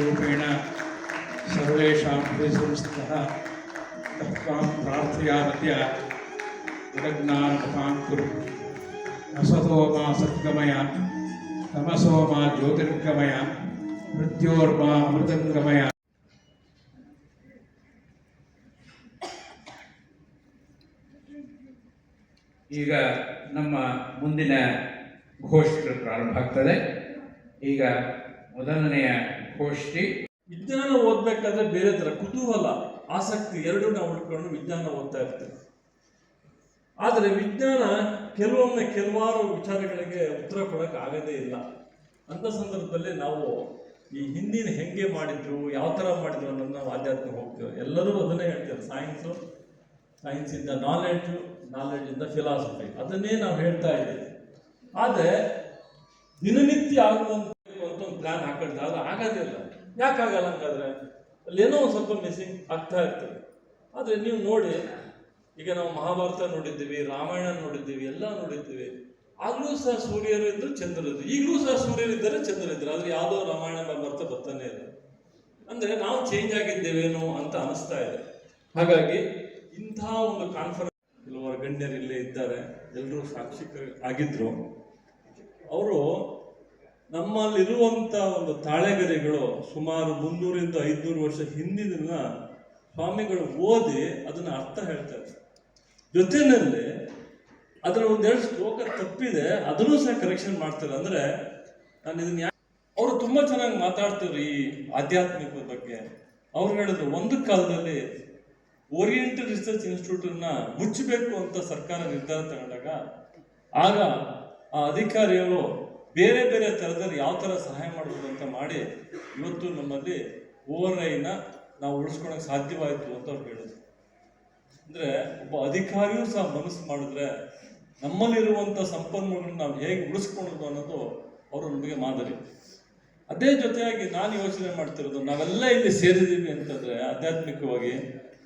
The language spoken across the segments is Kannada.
रूपेण सर्वेषां संस्थः तत्त्वां प्रार्थयामद्य जगज्ञानपथां कुरु असतो मा सद्गमय तमसो मा ज्योतिर्गमय मृत्योर्मा अमृतङ्गमय. ಈಗ ನಮ್ಮ ಮುಂದಿನ ಗೋಷ್ಠಿ ಪ್ರಾರಂಭ ಆಗ್ತದೆ. ಈಗ ಮೊದಲನೆಯ ಗೋಷ್ಠಿ ವಿಜ್ಞಾನ ಓದಬೇಕಾದ್ರೆ ಬೇರೆ ಥರ ಕುತೂಹಲ, ಆಸಕ್ತಿ ಎರಡೂ ನಾವು ಉಳ್ಕೊಂಡು ವಿಜ್ಞಾನ ಓದ್ತಾ ಇರ್ತೀವಿ. ಆದರೆ ವಿಜ್ಞಾನ ಕೆಲವೊಮ್ಮೆ ಕೆಲವಾರು ವಿಚಾರಗಳಿಗೆ ಉತ್ತರ ಕೊಡೋಕೆ ಆಗದೇ ಇಲ್ಲ. ಅಂಥ ಸಂದರ್ಭದಲ್ಲಿ ನಾವು ಈ ಹಿಂದಿನ ಹೆಂಗೆ ಮಾಡಿದ್ರು, ಯಾವ ಥರ ಮಾಡಿದ್ರು ಅನ್ನೋದು ನಾವು ಆಧ್ಯಾತ್ಮ ಹೋಗ್ತೇವೆ. ಎಲ್ಲರೂ ಅದನ್ನೇ ಹೇಳ್ತಾರೆ, ಸೈನ್ಸ್ ಇಂದ ನಾಲೆಡ್ಜ್ ಇಂದ ಫಿಲಾಸಫಿ, ಅದನ್ನೇ ನಾವು ಹೇಳ್ತಾ ಇದ್ದೀವಿ. ಆದರೆ ದಿನನಿತ್ಯ ಆಗುವಂತ ಒಂದು ಪ್ಲಾನ್ ಹಾಕಿದ್ರೆ ಅದು ಆಗೋದಿಲ್ಲ. ಯಾಕಾಗಲ್ಲ ಹಂಗಾದ್ರೆ? ಅಲ್ಲೇನೋ ಒಂದು ಸ್ವಲ್ಪ ಮಿಸ್ಸಿಂಗ್ ಆಗ್ತಾ ಇರ್ತದೆ. ಆದರೆ ನೀವು ನೋಡಿ, ಈಗ ನಾವು ಮಹಾಭಾರತ ನೋಡಿದ್ದೀವಿ, ರಾಮಾಯಣ ನೋಡಿದ್ದೀವಿ, ಎಲ್ಲ ನೋಡಿದ್ದೀವಿ. ಆಗಲೂ ಸಹ ಸೂರ್ಯರು ಇದ್ರು, ಚಂದ್ರರಿದ್ರು. ಈಗಲೂ ಸಹ ಸೂರ್ಯರಿದ್ದಾರೆ, ಚಂದ್ರರಿದ್ರು. ಆದ್ರೆ ಯಾವುದೋ ರಾಮಾಯಣ ಬರ್ತಾನೆ ಇಲ್ಲ. ಅಂದ್ರೆ ನಾವು ಚೇಂಜ್ ಆಗಿದ್ದೇವೇನೋ ಅಂತ ಅನಿಸ್ತಾ ಇದೆ. ಹಾಗಾಗಿ ಇಂಥ ಒಂದು ಕಾನ್ಫರೆನ್ಸ್, ಕೆಲವರು ಗಣ್ಯರು ಇಲ್ಲೇ ಇದ್ದಾರೆ, ಎಲ್ಲರೂ ಸಾಕ್ಷಿಕ ಆಗಿದ್ರು. ಅವರು ನಮ್ಮಲ್ಲಿರುವಂಥ ಒಂದು ತಾಳೆಗರಿಗಳು ಸುಮಾರು 300-500 ವರ್ಷ ಹಿಂದಿನ ಸ್ವಾಮಿಗಳು ಓದಿ ಅದನ್ನ ಅರ್ಥ ಹೇಳ್ತಾರೆ. ಜೊತೆಯಲ್ಲಿ ಅದರ ಒಂದೆರಡು ಶ್ಲೋಕ ತಪ್ಪಿದೆ, ಅದನ್ನೂ ಸಹ ಕರೆಕ್ಷನ್ ಮಾಡ್ತಾರೆ. ಅಂದ್ರೆ ನಾನು ಇದನ್ನ ಅವರು ತುಂಬಾ ಚೆನ್ನಾಗಿ ಮಾತಾಡ್ತಾರೆ ಈ ಆಧ್ಯಾತ್ಮಿಕದ ಬಗ್ಗೆ. ಅವ್ರು ಹೇಳಿದ್ರು, ಒಂದು ಕಾಲದಲ್ಲಿ ಓರಿಯೆಂಟಲ್ ರಿಸರ್ಚ್ ಇನ್ಸ್ಟಿಟ್ಯೂಟನ್ನ ಮುಚ್ಚಬೇಕು ಅಂತ ಸರ್ಕಾರ ನಿರ್ಧಾರ ತಗೊಂಡಾಗ ಆಗ ಆ ಅಧಿಕಾರಿಗಳು ಬೇರೆ ಬೇರೆ ಥರದಲ್ಲಿ ಯಾವ ಥರ ಸಹಾಯ ಮಾಡ್ಬೋದು ಅಂತ ಮಾಡಿ ಇವತ್ತು ನಮ್ಮಲ್ಲಿ ಓವರ್ಐನ ನಾವು ಉಳಿಸ್ಕೊಳಕ್ಕೆ ಸಾಧ್ಯವಾಯಿತು ಅಂತ ಅವ್ರು ಹೇಳಿದ್ರು. ಅಂದರೆ ಒಬ್ಬ ಅಧಿಕಾರಿಯೂ ಸಹ ಮನಸ್ಸು ಮಾಡಿದ್ರೆ ನಮ್ಮಲ್ಲಿರುವಂಥ ಸಂಪನ್ಮೂಲಗಳನ್ನ ನಾವು ಹೇಗೆ ಉಳಿಸ್ಕೊಳ್ಳೋದು ಅನ್ನೋದು ಅವರು ನಮಗೆ ಮಾದರಿ. ಅದೇ ಜೊತೆಯಾಗಿ ನಾನು ಯೋಚನೆ ಮಾಡ್ತಿರೋದು, ನಾವೆಲ್ಲ ಇಲ್ಲಿ ಸೇರಿದ್ದೀವಿ ಅಂತಂದರೆ ಆಧ್ಯಾತ್ಮಿಕವಾಗಿ,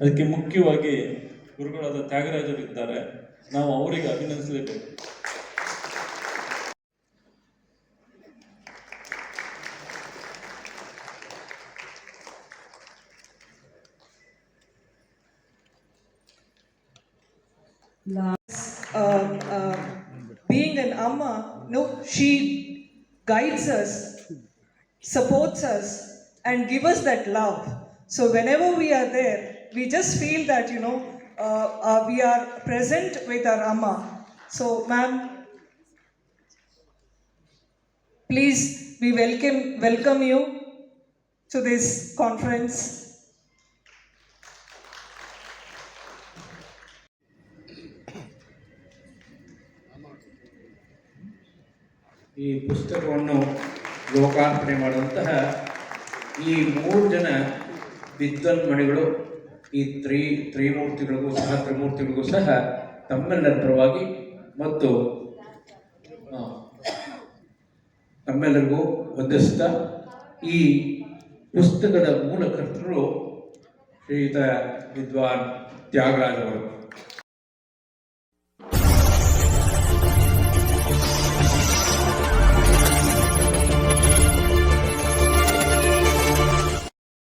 ಅದಕ್ಕೆ ಮುಖ್ಯವಾಗಿ ಗುರುಗಳಾದ ತ್ಯಾಗರಾಜರು ಇದ್ದಾರೆ. ನಾವು ಅವರಿಗೆ ಅಭಿನಂದಿಸಲೇಬೇಕು. Being an Amma, no, she guides us, supports us, and gives us that love. So whenever we are there, we just feel that, we are present with our Amma. So, ma'am, please, we welcome you to this conference. ಈ ಪುಸ್ತಕವನ್ನು ಲೋಕಾರ್ಪಣೆ ಮಾಡುವಂತಹ ಈ 3 ಜನ ವಿದ್ವನ್ಮಣಿಗಳು, ಈ ತ್ರಿಮೂರ್ತಿಗಳಿಗೂ ಸಹ ತಮ್ಮೆಲ್ಲರ ಪರವಾಗಿ ಮತ್ತು ತಮ್ಮೆಲ್ಲರಿಗೂ ವಂದಿಸ್ತಾ, ಈ ಪುಸ್ತಕದ ಮೂಲಕರ್ತರು ಶ್ರೀಯುತ ವಿದ್ವಾನ್ ತ್ಯಾಗರಾಜ್ ಅವರು.